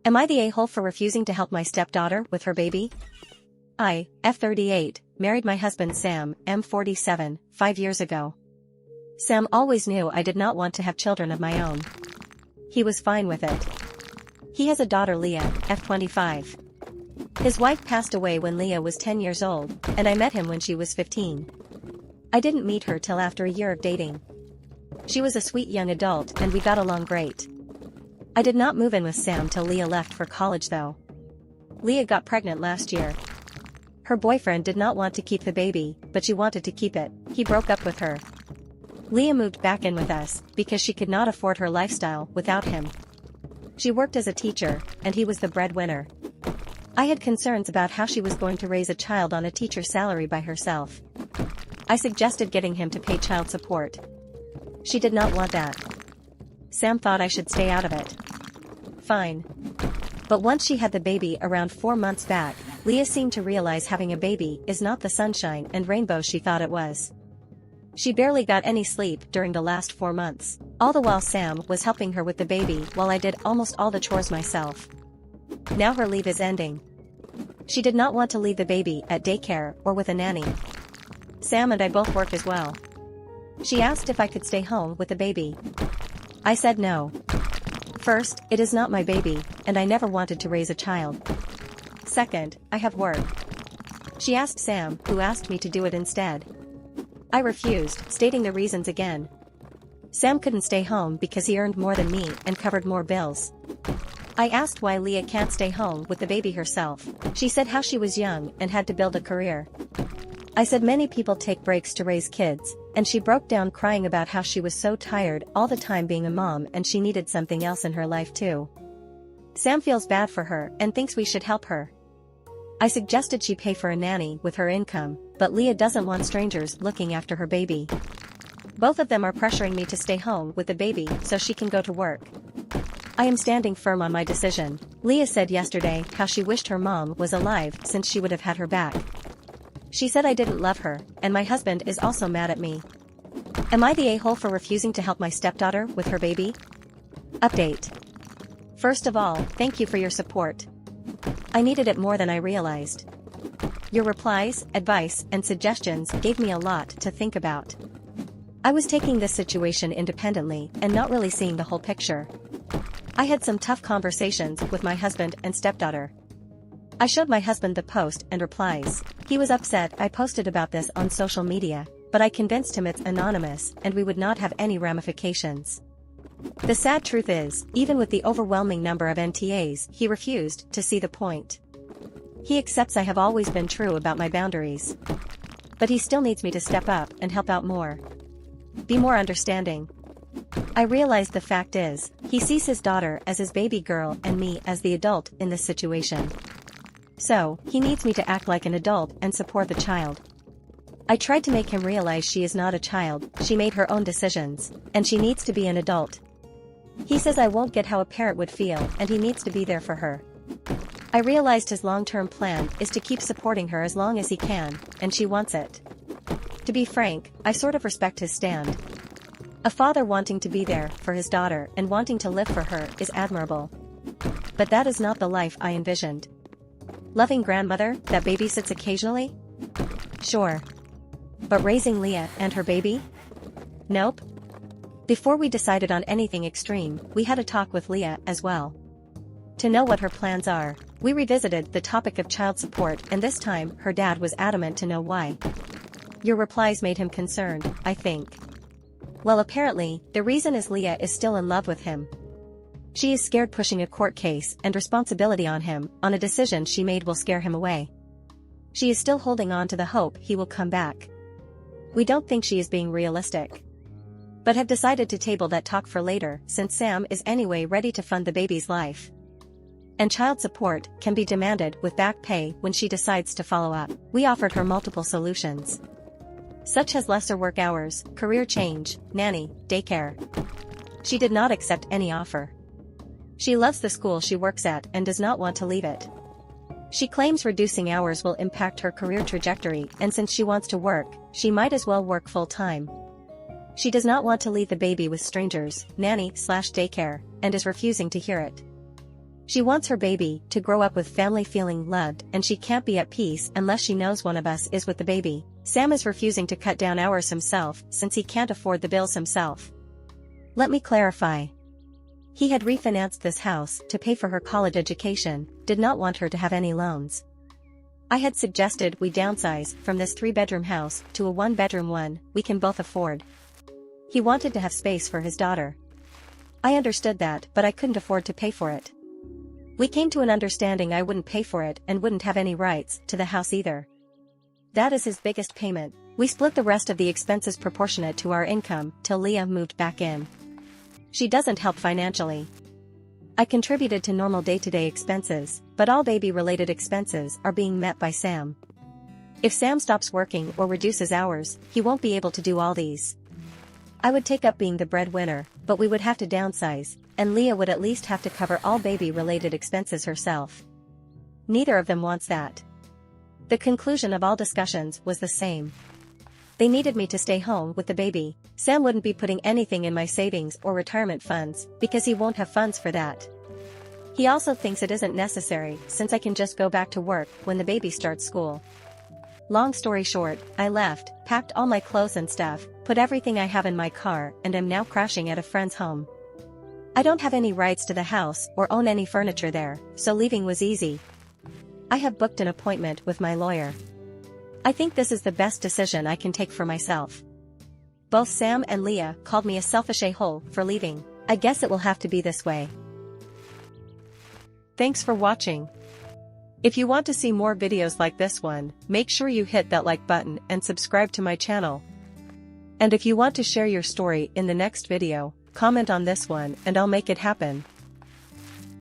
Am I the a-hole for refusing to help my stepdaughter with her baby? I, F38, married my husband Sam, M47, 5 years ago. Sam always knew I did not want to have children of my own. He was fine with it. He has a daughter Leah, F25. His wife passed away when Leah was 10 years old, and I met him when she was 15. I didn't meet her till after a year of dating. She was a sweet young adult and we got along great. I did not move in with Sam till Leah left for college though. Leah got pregnant last year. Her boyfriend did not want to keep the baby, but she wanted to keep it. He broke up with her. Leah moved back in with us because she could not afford her lifestyle without him. She worked as a teacher, and he was the breadwinner. I had concerns about how she was going to raise a child on a teacher's salary by herself. I suggested getting him to pay child support. She did not want that. Sam thought I should stay out of it. Fine. But once she had the baby around 4 months back, Leah seemed to realize having a baby is not the sunshine and rainbows she thought it was. She barely got any sleep during the last 4 months, all the while Sam was helping her with the baby while I did almost all the chores myself. Now her leave is ending. She did not want to leave the baby at daycare or with a nanny. Sam and I both work as well. She asked if I could stay home with the baby. I said no. First, it is not my baby, and I never wanted to raise a child. Second, I have work. She asked Sam, who asked me to do it instead. I refused, stating the reasons again. Sam couldn't stay home because he earned more than me and covered more bills. I asked why Leah can't stay home with the baby herself. She said how she was young and had to build a career. I said many people take breaks to raise kids, and she broke down crying about how she was so tired all the time being a mom and she needed something else in her life too. Sam feels bad for her and thinks we should help her. I suggested she pay for a nanny with her income, but Leah doesn't want strangers looking after her baby. Both of them are pressuring me to stay home with the baby so she can go to work. I am standing firm on my decision. Leah said yesterday how she wished her mom was alive since she would have had her back. She said I didn't love her, and my husband is also mad at me. Am I the a-hole for refusing to help my stepdaughter with her baby? Update. First of all, thank you for your support. I needed it more than I realized. Your replies, advice, and suggestions gave me a lot to think about. I was taking this situation independently and not really seeing the whole picture. I had some tough conversations with my husband and stepdaughter. I showed my husband the post and replies. He was upset I posted about this on social media, but I convinced him it's anonymous and we would not have any ramifications. The sad truth is, even with the overwhelming number of NTAs, he refused to see the point. He accepts I have always been true about my boundaries. But he still needs me to step up and help out more. Be more understanding. I realized the fact is, he sees his daughter as his baby girl and me as the adult in this situation. So, he needs me to act like an adult and support the child. I tried to make him realize she is not a child, she made her own decisions, and she needs to be an adult. He says I won't get how a parent would feel and he needs to be there for her. I realized his long-term plan is to keep supporting her as long as he can, and she wants it. To be frank, I sort of respect his stand. A father wanting to be there for his daughter and wanting to live for her is admirable. But that is not the life I envisioned. Loving grandmother that babysits occasionally? Sure. But raising Leah and her baby? Nope. Before we decided on anything extreme, we had a talk with Leah as well. To know what her plans are, we revisited the topic of child support, and this time her dad was adamant to know why. Your replies made him concerned, I think. Well, apparently, the reason is Leah is still in love with him. She is scared pushing a court case and responsibility on him on a decision she made will scare him away. She is still holding on to the hope he will come back. We don't think she is being realistic, but have decided to table that talk for later since Sam is anyway ready to fund the baby's life. And child support can be demanded with back pay when she decides to follow up. We offered her multiple solutions, such as lesser work hours, career change, nanny, daycare. She did not accept any offer. She loves the school she works at and does not want to leave it. She claims reducing hours will impact her career trajectory, and since she wants to work, she might as well work full-time. She does not want to leave the baby with strangers, nanny/daycare, and is refusing to hear it. She wants her baby to grow up with family feeling loved, and she can't be at peace unless she knows one of us is with the baby. Sam is refusing to cut down hours himself since he can't afford the bills himself. Let me clarify. He had refinanced this house to pay for her college education, did not want her to have any loans. I had suggested we downsize from this 3-bedroom house to a 1-bedroom one we can both afford. He wanted to have space for his daughter. I understood that, but I couldn't afford to pay for it. We came to an understanding I wouldn't pay for it and wouldn't have any rights to the house either. That is his biggest payment. We split the rest of the expenses proportionate to our income till Leah moved back in. She doesn't help financially. I contributed to normal day-to-day expenses, but all baby-related expenses are being met by Sam. If Sam stops working or reduces hours, he won't be able to do all these. I would take up being the breadwinner, but we would have to downsize, and Leah would at least have to cover all baby-related expenses herself. Neither of them wants that. The conclusion of all discussions was the same. They needed me to stay home with the baby. Sam wouldn't be putting anything in my savings or retirement funds, because he won't have funds for that. He also thinks it isn't necessary since I can just go back to work when the baby starts school. Long story short, I left, packed all my clothes and stuff, put everything I have in my car, and am now crashing at a friend's home. I don't have any rights to the house or own any furniture there, so leaving was easy. I have booked an appointment with my lawyer. I think this is the best decision I can take for myself. Both Sam and Leah called me a selfish a-hole for leaving. I guess it will have to be this way. Thanks for watching. If you want to see more videos like this one, make sure you hit that like button and subscribe to my channel. And if you want to share your story in the next video, comment on this one and I'll make it happen.